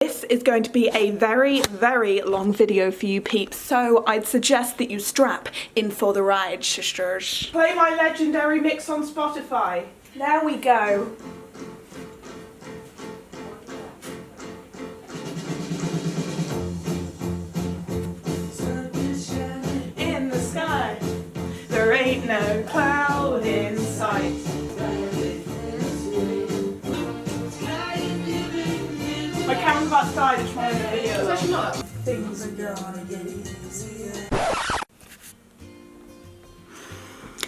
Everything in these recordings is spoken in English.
This is going to be a very, very long video for you peeps, so I'd suggest that you strap in for the ride, sisters. Play my legendary mix on Spotify. There we go. In the sky, there ain't no cloud in sight. My camera's about to die, just wanted a video. It's actually not. Things are gonna get easier.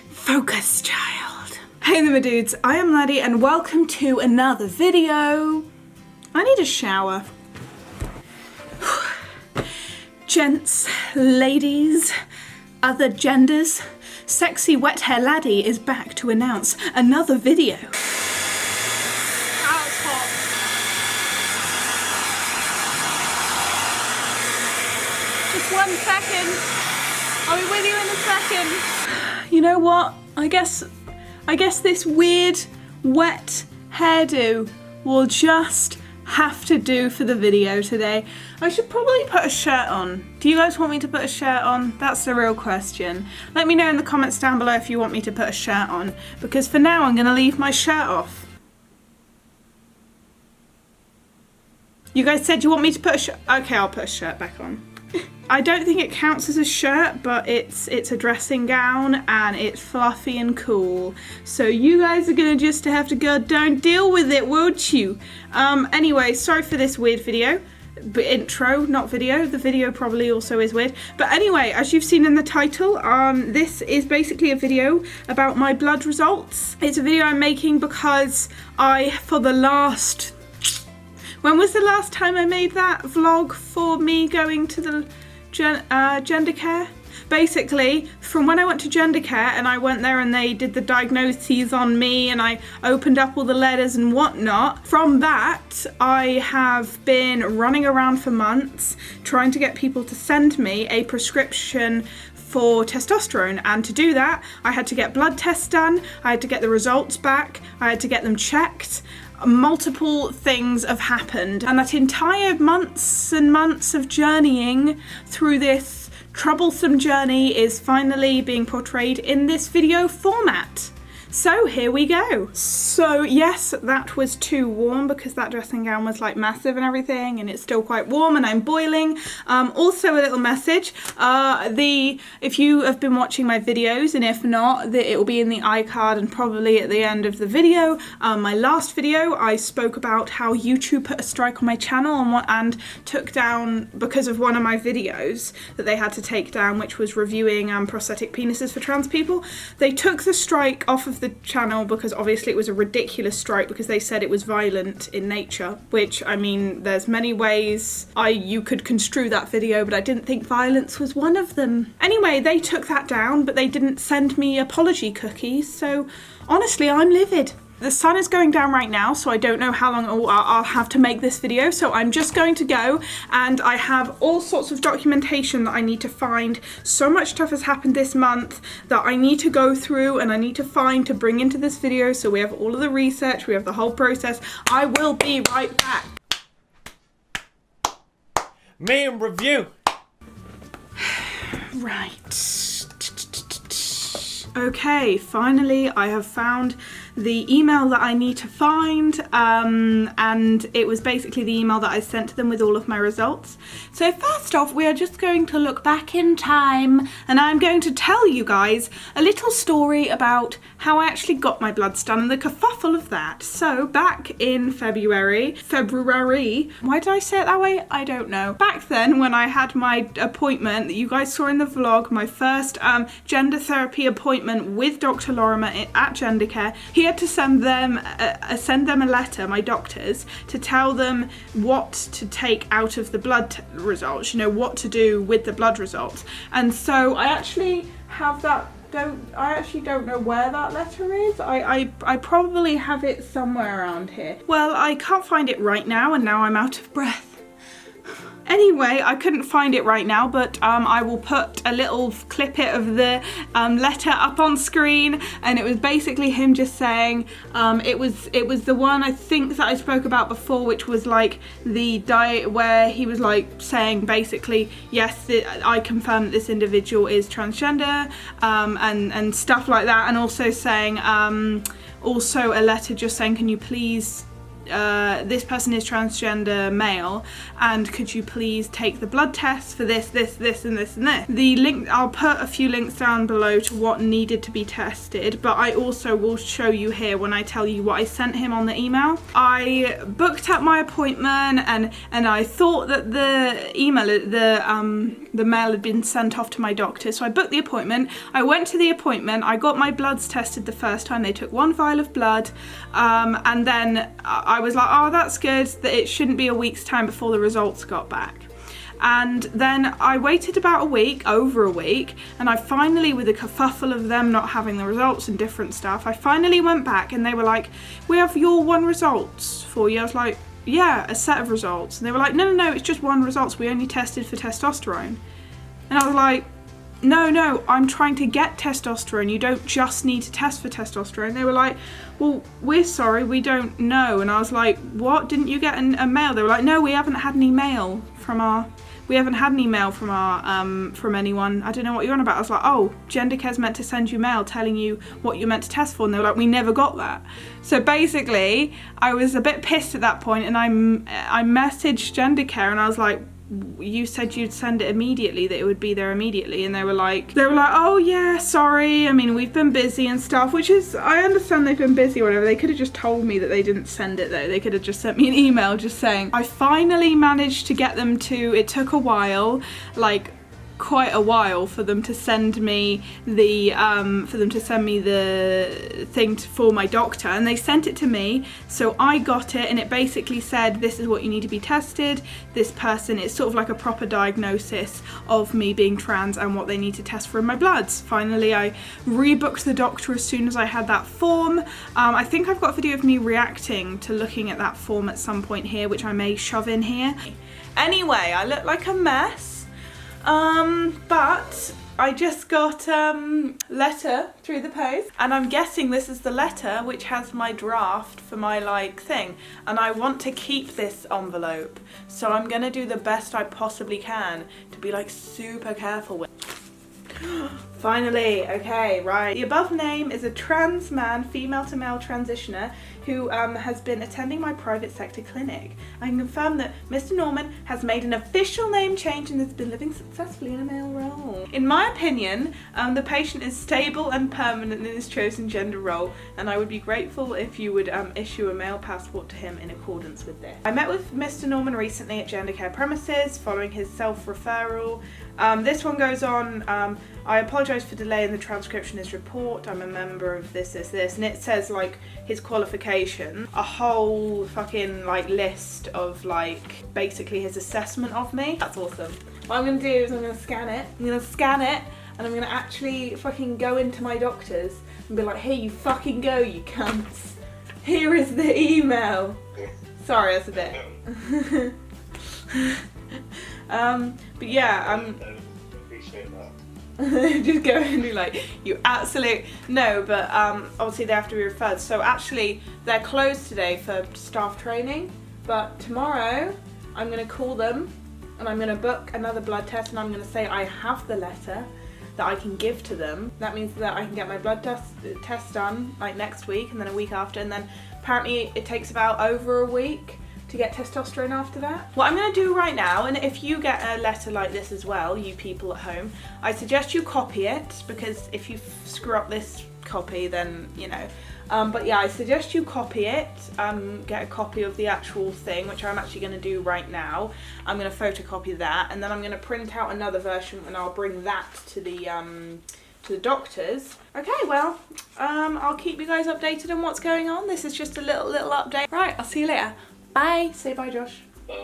Focus, child. Hey there, my dudes. I am Laddie, and welcome to another video. I need a shower. Gents, ladies, other genders, sexy wet hair Laddie is back to announce another video. Just 1 second. I'll be with you in a second. You know what? I guess this weird wet hairdo will just have to do for the video today. I should probably put a shirt on. Do you guys want me to put a shirt on? That's the real question. Let me know in the comments down below if you want me to put a shirt on, because for now I'm gonna leave my shirt off. You guys said you want me to put a shirt. Okay, I'll put a shirt back on. I don't think it counts as a shirt, but it's a dressing gown and it's fluffy and cool. So you guys are gonna just have to go down, deal with it, won't you? Anyway, sorry for this weird video. But intro, not video. The video probably also is weird. But anyway, as you've seen in the title, this is basically a video about my blood results. It's a video I'm making because when was the last time I made that vlog for me going to the gender care? Basically, from when I went to gender care and I went there and they did the diagnoses on me and I opened up all the letters and whatnot, from that I have been running around for months trying to get people to send me a prescription for testosterone, and to do that I had to get blood tests done, I had to get the results back, I had to get them checked. Multiple things have happened, and that entire months and months of journeying through this troublesome journey is finally being portrayed in this video format. So here we go. So yes, that was too warm because that dressing gown was like massive and everything, and it's still quite warm and I'm boiling. Also a little message, if you have been watching my videos, and if not, it will be in the iCard and probably at the end of the video. My last video I spoke about how YouTube put a strike on my channel and took down, because of one of my videos that they had to take down, which was reviewing prosthetic penises for trans people. They took the strike off of the channel because obviously it was a ridiculous strike because they said it was violent in nature, which, I mean, there's many ways you could construe that video, but I didn't think violence was one of them. Anyway, they took that down, but they didn't send me apology cookies, so honestly I'm livid. The sun is going down right now, so I don't know how long I'll have to make this video, so I'm just going to go, and I have all sorts of documentation that I need to find. So much stuff has happened this month that I need to go through and I need to find to bring into this video, so we have all of the research, we have the whole process. I will be right back. Me in review. Right. Okay, finally I have found the email that I need to find, and it was basically the email that I sent to them with all of my results. So first off, we are just going to look back in time, and I'm going to tell you guys a little story about how I actually got my bloods done and the kerfuffle of that. So back in February, why did I say it that way? I don't know. Back then, when I had my appointment that you guys saw in the vlog, my first gender therapy appointment with Dr. Lorimer at Gender Care, he had to send them a letter, my doctors, to tell them what to take out of the blood results, you know, what to do with the blood results. And so I actually have that, I actually don't know where that letter is. I probably have it somewhere around here. Well, I can't find it right now, and now I'm out of breath. Anyway, I couldn't find it right now, but I will put a little clip of the letter up on screen, and it was basically him just saying, it was the one I think that I spoke about before, which was like the diet where he was like saying basically, yes, I confirm that this individual is transgender, and stuff like that, and also saying, also a letter just saying, can you please, this person is transgender male, and could you please take the blood test for this, and this. The link, I'll put a few links down below to what needed to be tested, but I also will show you here when I tell you what I sent him on the email. I booked up my appointment, and I thought that the email, the mail had been sent off to my doctor, so I booked the appointment. I went to the appointment, I got my bloods tested the first time. They took 1 vial of blood, and then I was like, oh, that's good, that it shouldn't be a week's time before the results got back. And then I waited about a week, over a week, and I finally, with a kerfuffle of them not having the results and different stuff, I finally went back and they were like, we have your 1 results for you. I was like, yeah, a set of results. And they were like, no, it's just 1 results. We only tested for testosterone. And I was like, no, I'm trying to get testosterone. You don't just need to test for testosterone. They were like, well, we're sorry, we don't know. And I was like, what? Didn't you get a mail? They were like, no, we haven't had any mail from from anyone. I don't know what you're on about. I was like, oh, GenderCare's meant to send you mail telling you what you're meant to test for. And they were like, we never got that. So basically, I was a bit pissed at that point, and I messaged GenderCare and I was like, you said you'd send it immediately, that it would be there immediately, and they were like, oh yeah, sorry, I mean, we've been busy and stuff, which is, I understand they've been busy or whatever. They could have just told me that they didn't send it though. They could have just sent me an email just saying, I finally managed to get them to, it took a while, like quite a while for them to send me the thing for my doctor, and they sent it to me, so I got it, and it basically said, this is what you need to be tested, this person, it's sort of like a proper diagnosis of me being trans and what they need to test for in my bloods. Finally, I rebooked the doctor as soon as I had that form. I think I've got a video of me reacting to looking at that form at some point here, which I may shove in here. Anyway, I look like a mess. But I just got letter through the post, and I'm guessing this is the letter which has my draft for my thing, and I want to keep this envelope, so I'm gonna do the best I possibly can to be super careful with. Finally, okay, right. The above name is a trans man, female to male transitioner, who has been attending my private sector clinic. I can confirm that Mr. Norman has made an official name change and has been living successfully in a male role. In my opinion, the patient is stable and permanent in his chosen gender role, and I would be grateful if you would issue a male passport to him in accordance with this. I met with Mr. Norman recently at GenderCare premises following his self-referral. This one goes on, I apologise for delay in the transcription of his report. I'm a member of this, and it says his qualification, a whole fucking list of basically his assessment of me. That's awesome. What I'm gonna do is I'm gonna scan it, and I'm gonna actually fucking go into my doctor's and be like, here you fucking go, you cunts. Here is the email. Sorry, that's a bit. But yeah, appreciate that. just go and be like, you absolute no, but obviously they have to be referred. So actually they're closed today for staff training, but tomorrow I'm gonna call them and I'm gonna book another blood test, and I'm gonna say I have the letter that I can give to them. That means that I can get my blood test done next week, and then a week after, and then apparently it takes about over a week to get testosterone after that. What I'm gonna do right now, and if you get a letter like this as well, you people at home, I suggest you copy it, because if you screw up this copy, then you know. But yeah, I suggest you copy it, get a copy of the actual thing, which I'm actually gonna do right now. I'm gonna photocopy that, and then I'm gonna print out another version, and I'll bring that to the doctors. Okay, well, I'll keep you guys updated on what's going on. This is just a little update. Right, I'll see you later. Bye. Say bye, Josh. Bye.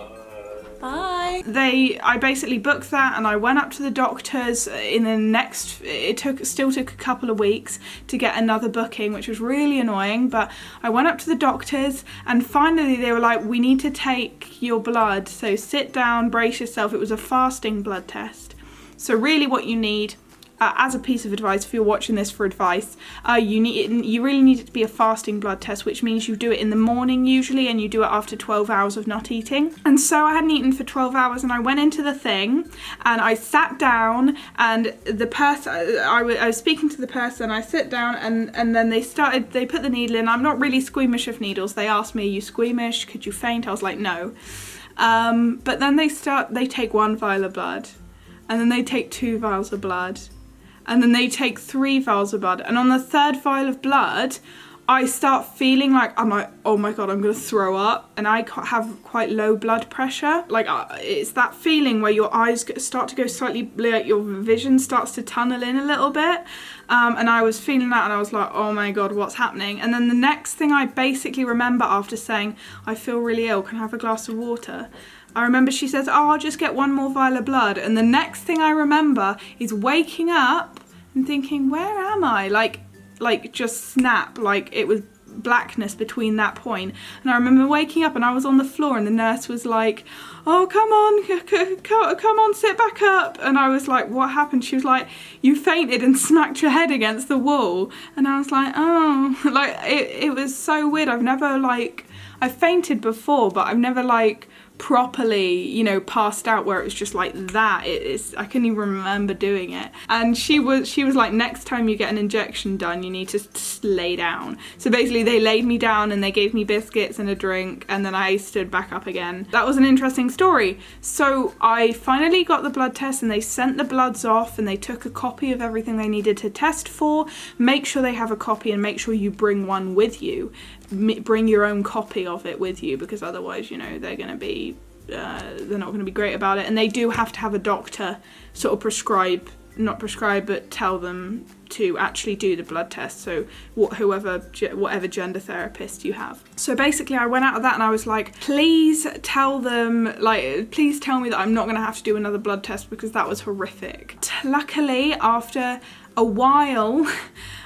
Bye. I basically booked that, and I went up to the doctors in the next, still took a couple of weeks to get another booking, which was really annoying, but I went up to the doctors, and finally they were like, we need to take your blood, so sit down, brace yourself. It was a fasting blood test. So really what you need, as a piece of advice, if you're watching this for advice, you really need it to be a fasting blood test, which means you do it in the morning usually, and you do it after 12 hours of not eating. And so I hadn't eaten for 12 hours, and I went into the thing, and I sat down, and the person, I was speaking to the person, I sit down, and then they put the needle in. I'm not really squeamish of needles. They asked me, are you squeamish? Could you faint? I was like, no. But then they take 1 vial of blood, and then they take 2 vials of blood, and then they take 3 vials of blood. And on the 3rd vial of blood, I start feeling like, oh my God, I'm gonna throw up. And I have quite low blood pressure. Like, it's that feeling where your eyes start to go slightly, like your vision starts to tunnel in a little bit. And I was feeling that, and I was like, oh my God, what's happening? And then the next thing I basically remember after saying, I feel really ill, can I have a glass of water? I remember she says, oh, I'll just get 1 more vial of blood. And the next thing I remember is waking up and thinking, where am I? Like just snap, like it was blackness between that point. And I remember waking up, and I was on the floor, and the nurse was like, oh, come on, sit back up. And I was like, what happened? She was like, you fainted and smacked your head against the wall. And I was like, oh, like it was so weird. I've fainted before, but I've never properly, passed out where it was just like that. I couldn't even remember doing it. And she was like, next time you get an injection done, you need to lay down. So basically they laid me down, and they gave me biscuits and a drink, and then I stood back up again. That was an interesting story. So I finally got the blood test, and they sent the bloods off, and they took a copy of everything they needed to test for. Make sure they have a copy, and make sure you bring one with you. Bring your own copy of it with you, because otherwise, they're going to be they're not going to be great about it. And they do have to have a doctor sort of not prescribe, but tell them to actually do the blood test. So whatever gender therapist you have. So basically I went out of that, and I was like, please tell me that I'm not going to have to do another blood test, because that was horrific. Luckily, after a while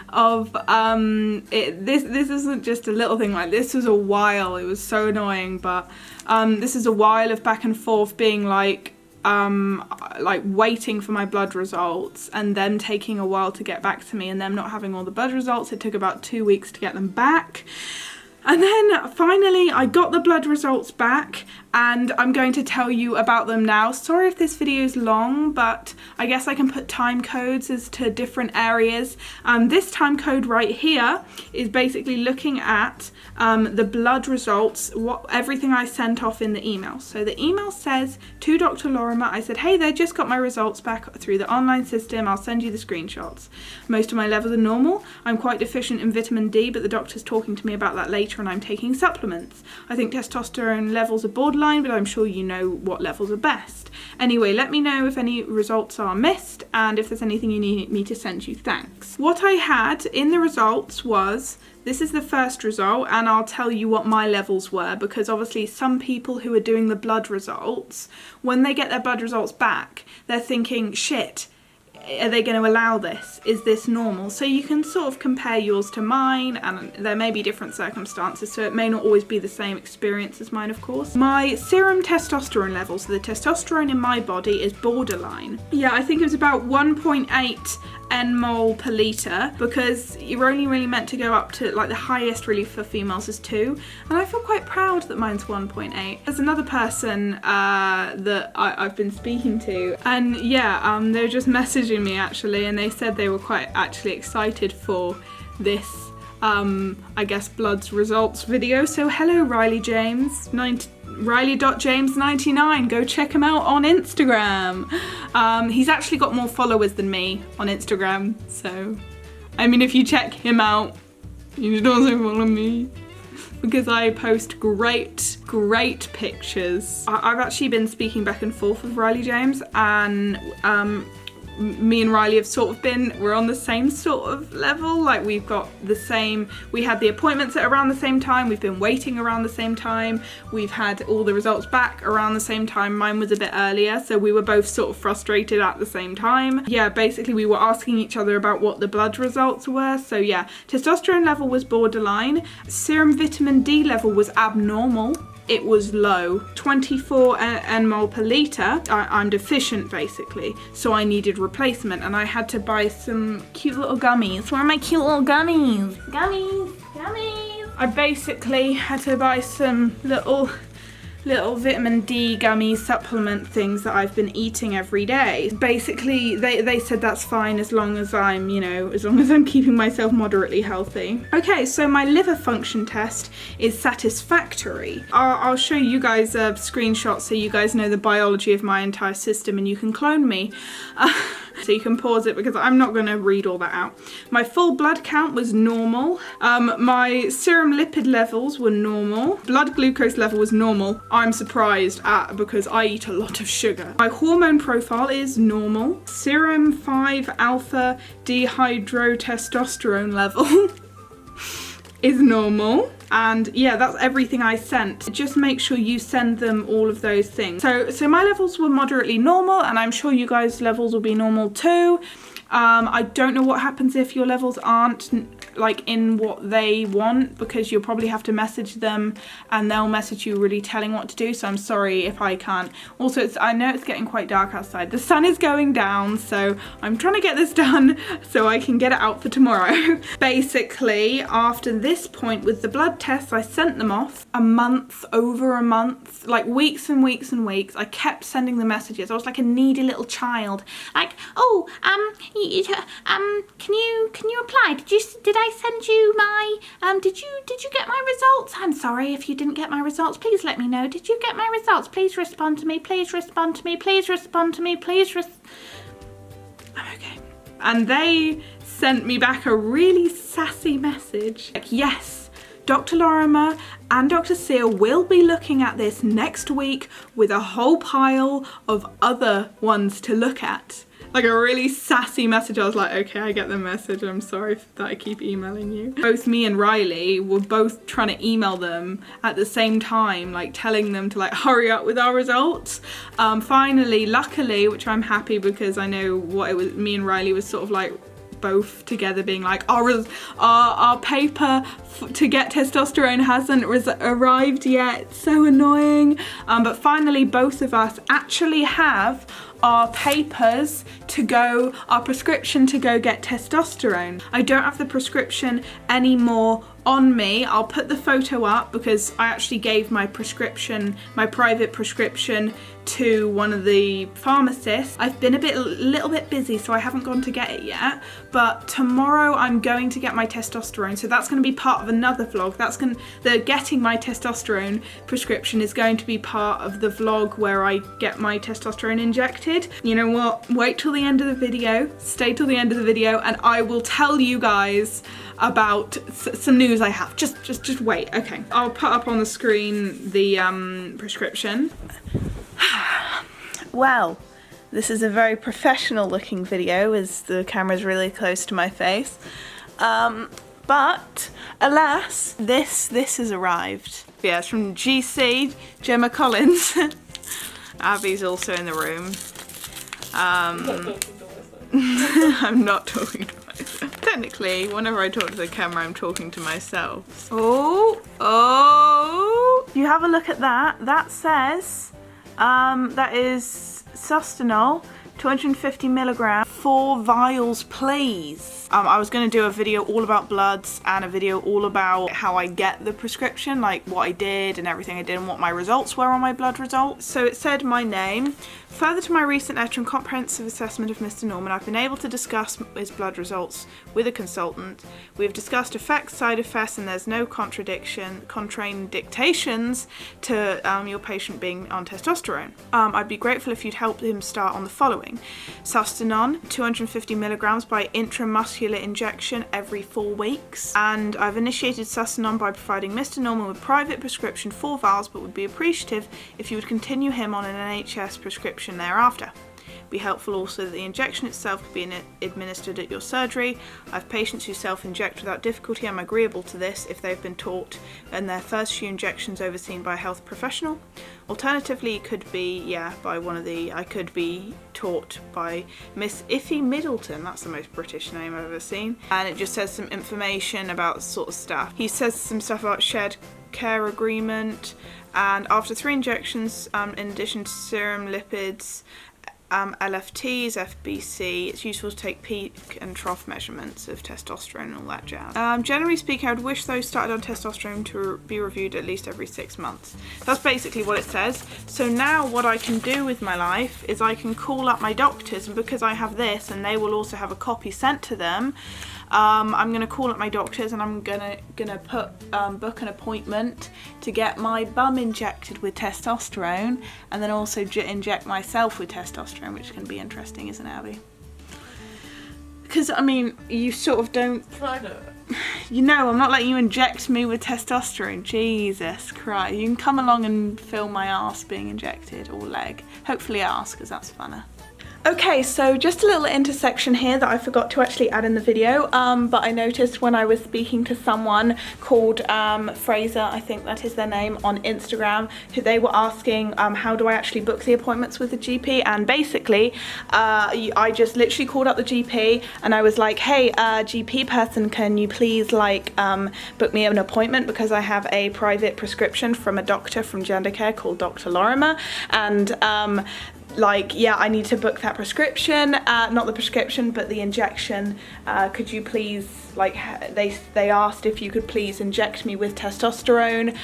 of this isn't just a little thing, like this was a while. It was so annoying, but this is a while of back and forth being like waiting for my blood results, and them taking a while to get back to me, and them not having all the blood results. It took about 2 weeks to get them back. And then finally I got the blood results back, and I'm going to tell you about them now. Sorry if this video is long, but I guess I can put time codes as to different areas. This time code right here is basically looking at the blood results, everything I sent off in the email. So the email says, to Dr. Lorimer, I said, hey there, just got my results back through the online system. I'll send you the screenshots. Most of my levels are normal. I'm quite deficient in vitamin D, but the doctor's talking to me about that later, and I'm taking supplements. I think testosterone levels are borderline, but I'm sure you know what levels are best. Anyway, let me know if any results are missed, and if there's anything you need me to send you. Thanks. What I had in the results was, this is the first result, and I'll tell you what my levels were, because obviously some people who are doing the blood results, when they get their blood results back, they're thinking, shit, are they going to allow this? Is this normal? So you can sort of compare yours to mine, and there may be different circumstances, so it may not always be the same experience as mine, of course. My serum testosterone level, so the testosterone in my body is borderline. Yeah, I think it was about 1.8 nmol per litre, because you're only really meant to go up to, like, the highest really for females is 2, and I feel quite proud that mine's 1.8. There's another person that I've been speaking to, and yeah, they were just messaging me actually, and they said they were quite actually excited for this I guess bloods results video. So hello Riley James, Riley.James99, go check him out on Instagram. He's actually got more followers than me on Instagram, so I mean, if you check him out, you should also follow me, because I post great pictures. I've actually been speaking back and forth with Riley James, and me and Riley have sort of been, we're on the same sort of level. Like we've got the same, we had the appointments at around the same time, we've been waiting around the same time, we've had all the results back around the same time. Mine was a bit earlier, so we were both sort of frustrated at the same time. Yeah, basically we were asking each other about what the blood results were. So yeah, testosterone level was borderline, serum vitamin D level was abnormal. It was low, 24 nmol per litre. I'm deficient basically, so I needed replacement and I had to buy some cute little gummies. Where are my cute little gummies? Gummies, gummies. I basically had to buy some little vitamin D gummy supplement things that I've been eating every day. Basically, they said that's fine as long as I'm, you know, as long as I'm keeping myself moderately healthy. Okay, so my liver function test is satisfactory. I'll show you guys a screenshot so you guys know the biology of my entire system and you can clone me. So you can pause it because I'm not going to read all that out. My full blood count was normal. My serum lipid levels were normal. Blood glucose level was normal. I'm surprised at because I eat a lot of sugar. My hormone profile is normal. Serum 5-alpha dehydrotestosterone level is normal. And yeah, that's everything I sent. Just make sure you send them all of those things. So my levels were moderately normal, and I'm sure you guys' levels will be normal too. I don't know what happens if your levels aren't like in what they want, because you'll probably have to message them and they'll message you really telling what to do, so I'm sorry if I can't. Also, I know it's getting quite dark outside. The sun is going down, so I'm trying to get this done so I can get it out for tomorrow. Basically, after this point with the blood tests, I sent them off over a month, like weeks and weeks and weeks. I kept sending the messages. I was like a needy little child, like, oh, can you apply? Did I send you my did you get my results? I'm sorry if you didn't get my results. Please let me know. Did you get my results? Please respond to me. Please respond to me. Please respond to me. I'm okay. And they sent me back a really sassy message. Like, yes, Dr. Lorimer and Dr. Seal will be looking at this next week with a whole pile of other ones to look at. Like a really sassy message. I was like, okay, I get the message. I'm sorry that I keep emailing you. Both me and Riley were both trying to email them at the same time, like telling them to like hurry up with our results. Finally, luckily, which I'm happy because I know what it was, me and Riley was sort of like both together being like, our paper to get testosterone hasn't arrived yet. It's so annoying. But finally, both of us actually have our papers to go, our prescription to go get testosterone. I don't have the prescription anymore on me. I'll put the photo up because I actually gave my prescription, my private prescription, to one of the pharmacists. I've been a little bit busy, so I haven't gone to get it yet, but tomorrow I'm going to get my testosterone, so that's going to be part of another vlog. The getting my testosterone prescription is going to be part of the vlog where I get my testosterone injected. You know what, wait till the end of the video, stay till the end of the video, and I will tell you guys about some news I have. Just wait. Okay, I'll put up on the screen the prescription. Well, this is a very professional looking video as the camera's really close to my face. But alas, this has arrived. Yeah, it's from GC, Gemma Collins. Abby's also in the room. I'm not talking to myself. Technically, whenever I talk to the camera, I'm talking to myself. Oh, you have a look at that. That says, that is Testosterone, 250 milligrams, 4 vials, please. I was going to do a video all about bloods and a video all about how I get the prescription, like what I did and everything I did and what my results were on my blood results. So it said my name. Further to my recent letter and comprehensive assessment of Mr. Norman, I've been able to discuss his blood results with a consultant. We have discussed effects, side effects, and there's no contraindications to your patient being on testosterone. I'd be grateful if you'd help him start on the following. Testosterone, 250 milligrams by intramuscular injection every 4 weeks. And I've initiated testosterone by providing Mr. Norman with private prescription 4 vials, but would be appreciative if you would continue him on an NHS prescription thereafter. Be helpful also that the injection itself could be administered at your surgery. I have patients who self-inject without difficulty. I'm agreeable to this if they've been taught and their first few injections overseen by a health professional. Alternatively, it could be, I could be taught by Miss Iffy Middleton. That's the most British name I've ever seen. And it just says some information about sort of stuff. He says some stuff about shared care agreement, and after 3 injections, in addition to serum lipids, LFTs, FBC, it's useful to take peak and trough measurements of testosterone and all that jazz. Generally speaking, I would wish those started on testosterone to be reviewed at least every 6 months. That's basically what it says. So now what I can do with my life is I can call up my doctors, and because I have this and they will also have a copy sent to them, I'm gonna call up my doctors and I'm gonna book an appointment to get my bum injected with testosterone, and then also inject myself with testosterone, which can be interesting, isn't it, Abby? Because I mean, you sort of don't. You know, I'm not letting you inject me with testosterone. Jesus Christ! You can come along and film my ass being injected, or leg. Hopefully ass, because that's funner. Okay, so just a little intersection here that I forgot to actually add in the video, but I noticed when I was speaking to someone called Fraser, I think that is their name, on Instagram, who they were asking how do I actually book the appointments with the GP, and basically I just literally called up the GP and I was like, hey, GP person, can you please like book me an appointment because I have a private prescription from a doctor from Gender Care called Dr. Lorimer, and like, yeah, I need to book that prescription, not the prescription, but the injection. Could you please, like, they asked if you could please inject me with testosterone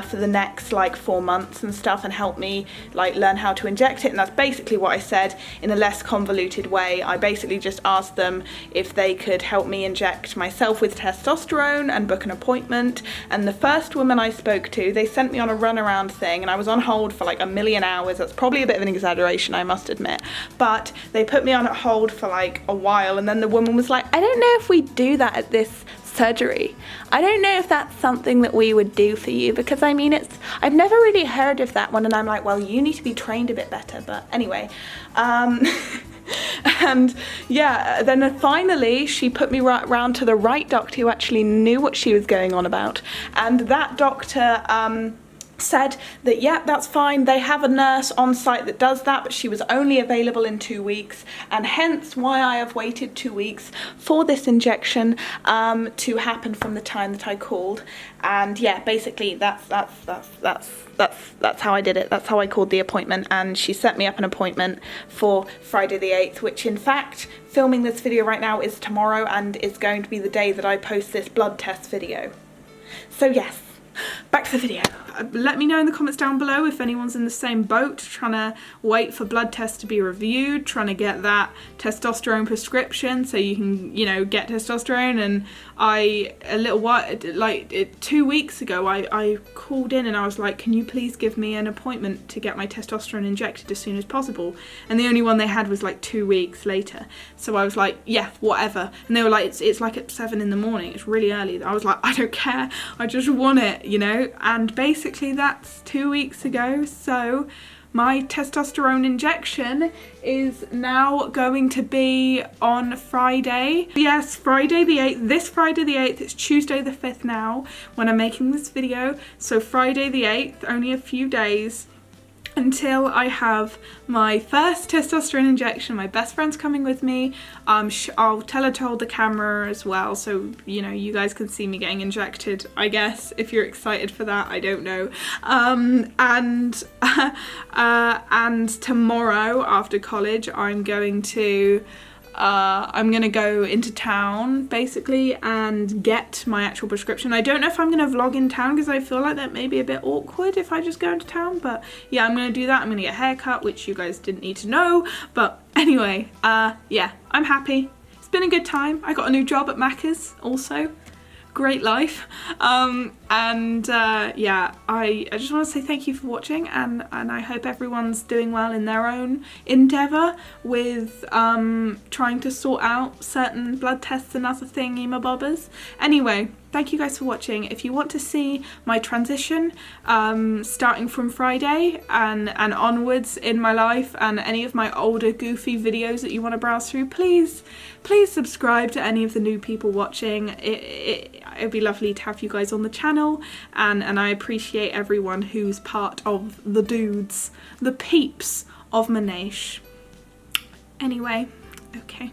for the next, like, 4 months and stuff, and help me, like, learn how to inject it. And that's basically what I said in a less convoluted way. I basically just asked them if they could help me inject myself with testosterone and book an appointment. And the first woman I spoke to, they sent me on a runaround thing, and I was on hold for like 1,000,000 hours. That's probably a bit of an exaggeration, I must admit, but they put me on hold for like a while, and then the woman was like, I don't know if we do that at this surgery. I don't know if that's something that we would do for you, because I mean, I've never really heard of that one. And I'm like, well, you need to be trained a bit better. But anyway, and yeah, then finally she put me right round to the right doctor who actually knew what she was going on about, and that doctor said that, yeah, that's fine, they have a nurse on site that does that, but she was only available in 2 weeks, and hence why I have waited 2 weeks for this injection to happen from the time that I called. And yeah, basically that's how I did it. That's how I called the appointment, and she set me up an appointment for Friday the 8th, which in fact, filming this video right now, is tomorrow and is going to be the day that I post this blood test video. So yes, back to the video. Let me know in the comments down below if anyone's in the same boat, trying to wait for blood tests to be reviewed, trying to get that testosterone prescription so you can, you know, get testosterone. And a little while, like 2 weeks ago, I called in and I was like, can you please give me an appointment to get my testosterone injected as soon as possible? And the only one they had was like 2 weeks later. So I was like, yeah, whatever. And they were like, it's like at 7 in the morning. It's really early. I was like, I don't care. I just want it, you know? And basically that's 2 weeks ago. So my testosterone injection is now going to be on Friday. Yes, Friday the 8th, this Friday the 8th, it's Tuesday the 5th now when I'm making this video. So Friday the 8th, only a few days until I have my first testosterone injection. My best friend's coming with me. I'll tell her to hold the camera as well, so you know, you guys can see me getting injected, I guess, if you're excited for that. I don't know. And tomorrow after college, I'm gonna go into town basically and get my actual prescription. I don't know if I'm gonna vlog in town because I feel like that may be a bit awkward if I just go into town, but yeah, I'm gonna do that. I'm gonna get a haircut, which you guys didn't need to know, but anyway, yeah, I'm happy. It's been a good time. I got a new job at Macca's also. Great life. Yeah, I just want to say thank you for watching, and I hope everyone's doing well in their own endeavour with trying to sort out certain blood tests and other thingy-mabobbers. Anyway, thank you guys for watching. If you want to see my transition starting from Friday and onwards in my life, and any of my older goofy videos that you want to browse through, please subscribe to any of the new people watching. It'd be lovely to have you guys on the channel, and I appreciate everyone who's part of the dudes, the peeps of Monash. Anyway, okay.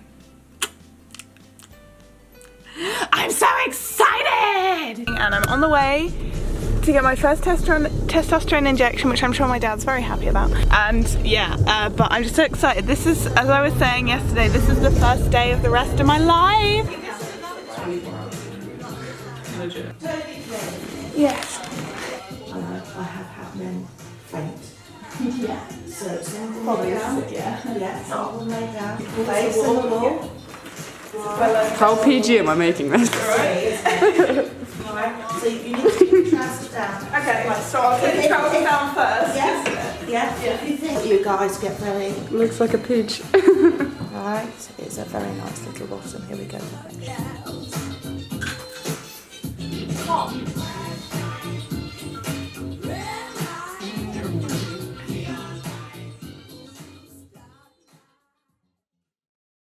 I'm so excited! And I'm on the way to get my first testosterone injection, which I'm sure my dad's very happy about. And yeah, but I'm just so excited. This is, as I was saying yesterday, this is the first day of the rest of my life. Yes. I have had men faint. Yeah. So some will lay down. Yeah. Some will lay down. Face on the wall. How PG am I making this? Right. So you need to keep your trousers down. Okay, so I'll take the trousers down first. Yes. Yeah. You think you guys get very Looks like a peach. right. It's a very nice little bottom. Here we go.